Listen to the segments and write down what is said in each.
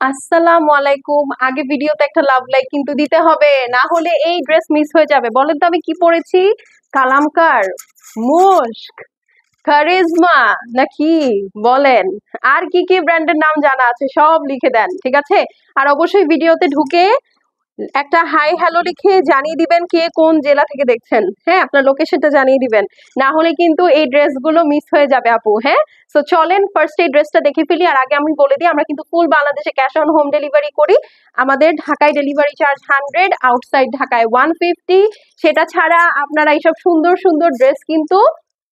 আসসালামু আলাইকুম। আগে ভিডিওতে একটা লাভ লাইক কিন্তু দিতে হবে, না হলে এই ড্রেস মিস হয়ে যাবে। বলেন তো আমি কি পরেছি? কালামকার, মুশক, কারিজমা নাকি বলেন? আর কি কি ব্র্যান্ডের নাম জানা আছে সব লিখে দেন, ঠিক আছে? আর অবশ্যই ভিডিওতে ঢুকে একটা হাই হ্যালো লিখে জানিয়ে দিবেন কে কোন জেলা থেকে দেখছেন। হ্যাঁ, আপনার লোকেশনটা জানিয়ে দিবেন, না হলে কিন্তু এই ড্রেসগুলো মিস হয়ে যাবে আপু। হ্যাঁ, সো চলেন ফার্স্ট এই ড্রেসটা দেখে ফেলি। আর আগে আমি বলে দিই, আমরা কিন্তু ফুল বাংলাদেশে ক্যাশ অন হোম ডেলিভারি করি। আমাদের ঢাকায় ডেলিভারি চার্জ 100, আউটসাইড ঢাকায় 150। সেটা ছাড়া আপনারা এইসব সুন্দর সুন্দর ড্রেস কিন্তু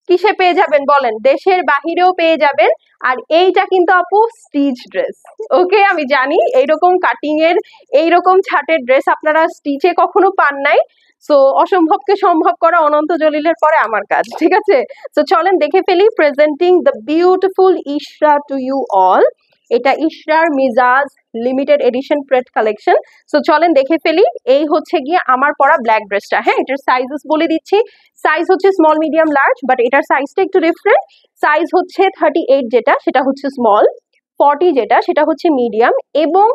কিসে পেয়ে যাবেন বলেন? দেশের বাহিরেও পেয়ে যাবেন। আর এইটা কিন্তু আপু স্টিচ ড্রেস। ওকে, আমি জানি এইরকম কাটিং এর, এইরকম ছাটের ড্রেস আপনারা স্টিচে কখনো পান নাই। সো অসম্ভবকে সম্ভব করা অনন্ত জলিলের পরে আমার কাজ, ঠিক আছে? তো চলেন দেখে ফেলি। Presenting the beautiful Ishra to you all. এটা ইশরার Mizaj limited edition pret collection. So চলেন দেখে ফেলি। এই হচ্ছে গিয়ে আমার পরা ব্ল্যাক ড্রেসটা। হ্যাঁ, এটার সাইজেস বলে দিচ্ছি। সাইজ হচ্ছে স্মল, মিডিয়াম, লার্জ, বাট এটার সাইজটা একটু ডিফারেন্ট। সাইজ হচ্ছে 38 যেটা, সেটা হচ্ছে স্মল, 40 যেটা সেটা হচ্ছে মিডিয়াম, এবং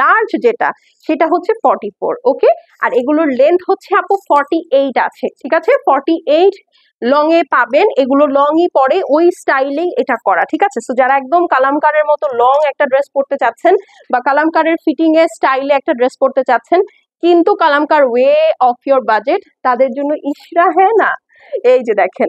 লার্জ যেটা সেটা হচ্ছে 44। ওকে, আর এগুলোর লেন্থ হচ্ছে আপু 48 আছে, ঠিক আছে? 48 লং এ পাবেন। এগুলো লংই পরে, ওই স্টাইলেই এটা করা, ঠিক আছে? সো যারা একদম কালামকারের মতো লং একটা ড্রেস পরতে চাচ্ছেন, বা কালামকারের ফিটিং এ স্টাইলে একটা ড্রেস পরতে চাচ্ছেন, কিন্তু কালামকার ওয়ে অফ ইয়োর বাজেট, তাদের জন্য ইশরা। হ্যাঁ না, এই যে দেখেন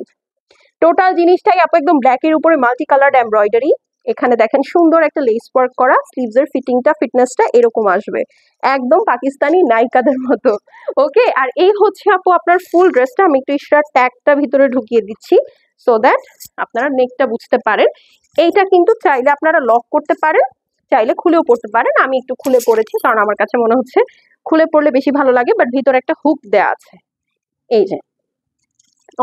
টোটাল জিনিসটাই আপু একদম ব্ল্যাক এর উপরে মাল্টি কালার্ড এমব্রয়ডারি। এখানে দেখেন সুন্দর একটা লেস ওয়ার্ক করা। স্লিভস এর ফিটিংটা, ফিটনেসটা এরকম আসবে, একদম পাকিস্তানি নায়িকাদের মতো। ওকে, আর এই হচ্ছে আপু আপনার ফুল ড্রেসটা। আমি একটু ইশরার ট্যাগটা ভিতরে ঢুকিয়ে দিচ্ছি সো দ্যাট আপনারা নেকটা বুঝতে পারেন। এইটা কিন্তু চাইলে আপনারা লক করতে পারেন, চাইলে খুলেও পড়তে পারেন। আমি একটু খুলে পড়েছি কারণ আমার কাছে মনে হচ্ছে খুলে পড়লে বেশি ভালো লাগে, বাট ভিতরে একটা হুক দেয়া আছে, এই যে।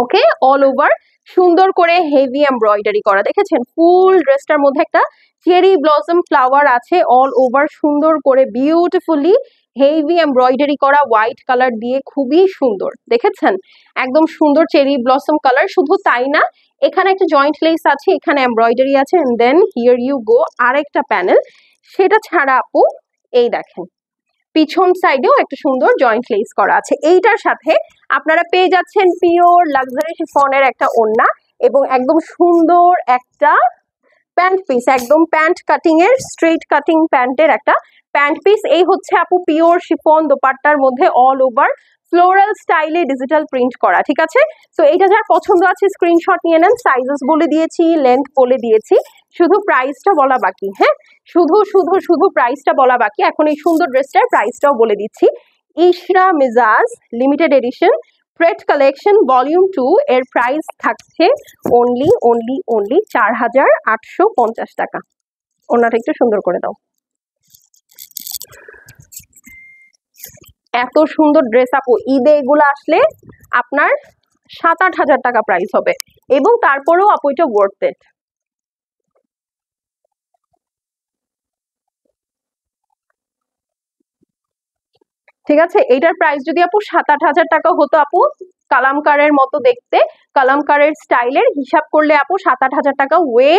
ওকে, অল ওভার সুন্দর করে হেভি এমব্রয়ডারি করা, দেখেছেন? ফুল ড্রেসটার মধ্যে একটা চেরি ব্লসম ফ্লাওয়ার আছে অল ওভার, সুন্দর করে বিউটিফুলি হেভি এমব্রয়ডারি করা, হোয়াইট কালার দিয়ে, খুবই সুন্দর, দেখেছেন? একদম সুন্দর চেরি ব্লসম কালার। শুধু তাই না, এখানে একটা জয়েন্ট লেস আছে, এখানে এমব্রয়ডারি আছে, and then here you go আরেকটা প্যানেল। সেটা ছাড়া আপু এই দেখেন পিছন সাইডেও একটা সুন্দর জয়েন্ট লেস করা আছে। এইটার সাথে আপনারা পেয়ে যাচ্ছেন পিওর লাক্সারি শিফনের একটা ওড়না, এবং একদম সুন্দর একটা প্যান্ট পিস, একদম প্যান্ট কাটিং এর, স্ট্রেট কাটিং প্যান্টের একটা প্যান্ট পিস। এই হচ্ছে আপু পিওর শিফন দোপাট্টার মধ্যে অল ওভার ফ্লোরাল স্টাইলে ডিজিটাল প্রিন্ট করা, ঠিক আছে? তো এইটা যার পছন্দ আছে স্ক্রিনশট নিয়ে নেন। সাইজেস বলে দিয়েছি, লেন্থ বলে দিয়েছি, শুধু প্রাইসটা বলা বাকি। হ্যাঁ, শুধু শুধু শুধু প্রাইসটা বলা বাকি। এখন এই সুন্দর ড্রেসটার প্রাইসটাও বলে দিচ্ছি। Ishra Mizaj limited edition pret collection volume 2 এর প্রাইস থাকছে অনলি অনলি অনলি 4850 টাকা। ওনাটা একটু সুন্দর করে দাও। এত সুন্দর ড্রেস আপু ঈদে এগুলো আসলে আপনার 7-8 হাজার টাকা প্রাইস হবে, এবং তারপরেও আপু এটা ওয়ার্থ ইট। ঠিক আছে, এইটার প্রাইস যদি আপু 7-8 হাজার টাকা হতো আপু, কালামকারের মতো দেখতে, কালামকারের স্টাইলের হিসাব করলে আপু 7-8 হাজার টাকা ওয়ে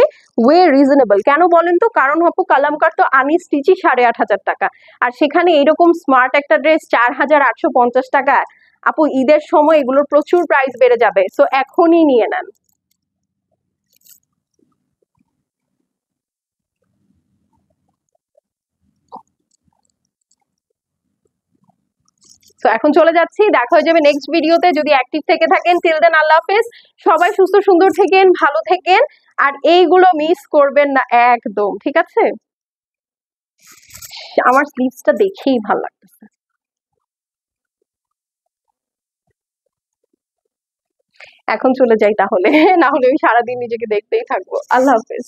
ওয়ে রিজনেবল। কেন বলেন তো? কারণ আপু কালামকার তো আমি স্টিচই 8,500 টাকা, আর সেখানে এইরকম স্মার্ট একটা ড্রেস 4,850 টাকা। আপু ঈদের সময় এগুলোর প্রচুর প্রাইস বেড়ে যাবে, সো এখনই নিয়ে নেন। তো এখন চলে যাচ্ছি, দেখা হয়ে যাবে নেক্সট ভিডিওতে। যদি অ্যাক্টিভ থেকে থাকেন, টিল দেন আল্লাহ হাফেজ। সবাই সুস্থ সুন্দর থেকেন, ভালো থেকেন, আর এইগুলো মিস করবেন না একদম, ঠিক আছে? আমার স্লিভসটা দেখেই ভালো লাগতেছে। এখন চলে যাই তাহলে, না হলে আমি সারাদিন নিজেকে দেখতেই থাকবো। আল্লাহ হাফেজ।